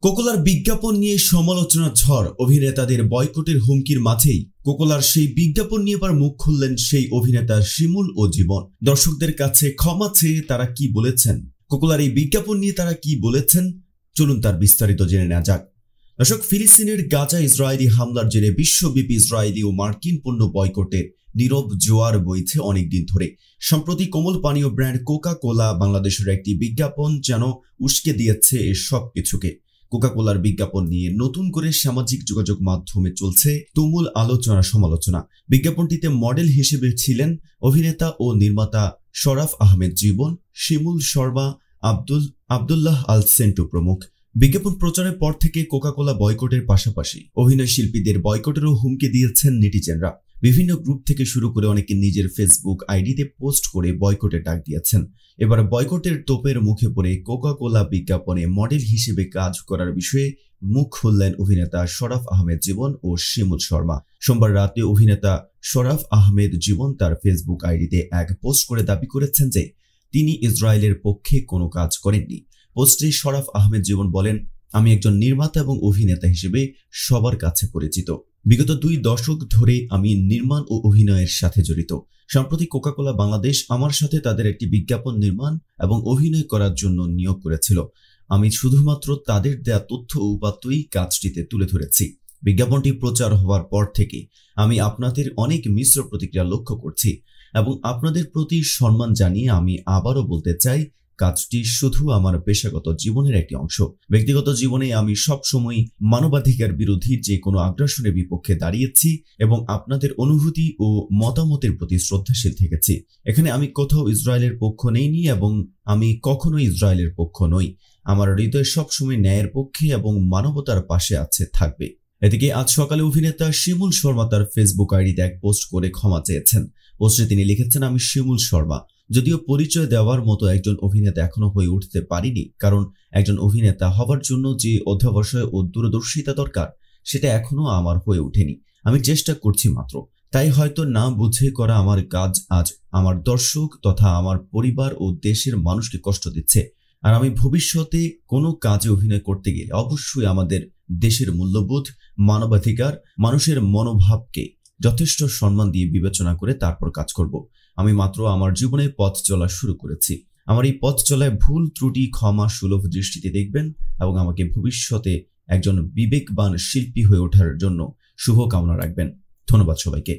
কোকোলার বিজ্ঞাপন নিয়ে সমালোচনার ঝড়, অভিনেতাদের বয়কটের হুমকির মাঝেই কোকোলার সেই বিজ্ঞাপন নিয়ে এবার মুখ খুললেন সেই অভিনেতা শিমুল ও জীবন। দর্শকদের কাছে ক্ষমা চেয়ে তারা কি বলেছেন, কোকোলার এই বিজ্ঞাপন নিয়ে তারা কি বলেছেন, চলুন তার বিস্তারিত জেনে নেওয়া যাক। দর্শক, ফিলিস্তিনের গাজা ইসরায়েলি হামলার জেরে বিশ্বব্যাপী ইসরায়েলি ও মার্কিন পণ্য বয়কটের নীরব জোয়ার বইছে অনেকদিন ধরে। সম্প্রতি কোমল পানীয় ব্র্যান্ড কোকা কোলা বাংলাদেশের একটি বিজ্ঞাপন যেন উস্কে দিয়েছে এসব কিছুকে। কোকা কোলার বিজ্ঞাপন নিয়ে নতুন করে সামাজিক যোগাযোগ মাধ্যমে চলছে তুমুল আলোচনা সমালোচনা। বিজ্ঞাপনটিতে মডেল হিসেবে ছিলেন অভিনেতা ও নির্মাতা শরাফ আহমেদ জীবন, শিমুল শর্মা, আব্দুল্লাহ আল সেন্টু প্রমুখ। বিজ্ঞাপন প্রচারের পর থেকে কোকা কোলা বয়কটের পাশাপাশি অভিনয় শিল্পীদের বয়কটেরও হুমকি দিয়েছেন নেটিজেনরা। বিভিন্ন গ্রুপ থেকে শুরু করে অনেকে নিজের ফেসবুক আইডিতে পোস্ট করে বয়কটের ডাক দিয়েছেন। এবার বয়কটের তোপের মুখে পড়ে কোকা কোলা বিজ্ঞাপনে মডেল হিসেবে কাজ করার বিষয়ে মুখ খুললেন অভিনেতা শরাফ আহমেদ জীবন ও শিমুল শর্মা। সোমবার রাতে অভিনেতা শরাফ আহমেদ জীবন তার ফেসবুক আইডিতে এক পোস্ট করে দাবি করেছেন যে তিনি ইসরায়েলের পক্ষে কোনো কাজ করেননি। পোস্টে শরাফ আহমেদ জীবন বলেন, আমি একজন নির্মাতা এবং অভিনেতা হিসেবে সবার কাছে পরিচিত। বিগত 2 দশক ধরে আমি নির্মাণ ও অভিনয়ের সাথে জড়িত। সম্প্রতি কোকা কোলা বাংলাদেশ আমার সাথে তাদের একটি বিজ্ঞাপন নির্মাণ এবং অভিনয় করার জন্য নিয়োগ করেছিল। আমি শুধুমাত্র তাদের দেয়া তথ্য ও উপাত্তই কাজটিতে তুলে ধরেছি। বিজ্ঞাপনটি প্রচার হওয়ার পর থেকে আমি আপনাদের অনেক মিশ্র প্রতিক্রিয়া লক্ষ্য করছি এবং আপনাদের প্রতি সম্মান জানিয়ে আমি আবারও বলতে চাই, কাজটি শুধু আমার পেশাগত জীবনের একটি অংশ। ব্যক্তিগত জীবনে আমি সবসময় মানবাধিকার বিরোধী যে কোনো আগ্রাসনের বিপক্ষে দাঁড়িয়েছি এবং আপনাদের অনুভূতি ও মতামতের প্রতি শ্রদ্ধাশীল থেকেছি। এখানে আমি কোথাও ইসরায়েলের পক্ষ নেইনি এবং আমি কখনোই ইসরায়েলের পক্ষ নই। আমার হৃদয় সবসময় ন্যায়ের পক্ষে এবং মানবতার পাশে আছে, থাকবে। এদিকে আজ সকালে অভিনেতা শিমুল শর্মা তার ফেসবুক আইডিতে এক পোস্ট করে ক্ষমা চেয়েছেন। পোস্টে তিনি লিখেছেন, আমি শিমুল শর্মা যদিও পরিচয় দেওয়ার মতো একজন অভিনেতা এখনো হয়ে উঠতে পারিনি, কারণ একজন অভিনেতা হওয়ার জন্য যে অধ্যবসায় ও দূরদর্শিতা দরকার সেটা এখনো আমার হয়ে ওঠেনি। আমি চেষ্টা করছি মাত্র, তাই হয়তো না বুঝে করা আমার কাজ আজ আমার দর্শক তথা আমার পরিবার ও দেশের মানুষকে কষ্ট দিচ্ছে। আর আমি ভবিষ্যতে কোনো কাজে অভিনয় করতে গেলে অবশ্যই আমাদের দেশের মূল্যবোধ, মানবাধিকার, মানুষের মনোভাবকে যথেষ্ট সম্মান দিয়ে বিবেচনা করে তারপর কাজ করব। আমি মাত্র আমার জীবনে পথ চলা শুরু করেছি। আমার এই পথ চলায় ভুল ত্রুটি ক্ষমা সুলভ দৃষ্টিতে দেখবেন এবং আমাকে ভবিষ্যতে একজন বিবেকবান শিল্পী হয়ে ওঠার জন্য শুভকামনা রাখবেন। ধন্যবাদ সবাইকে।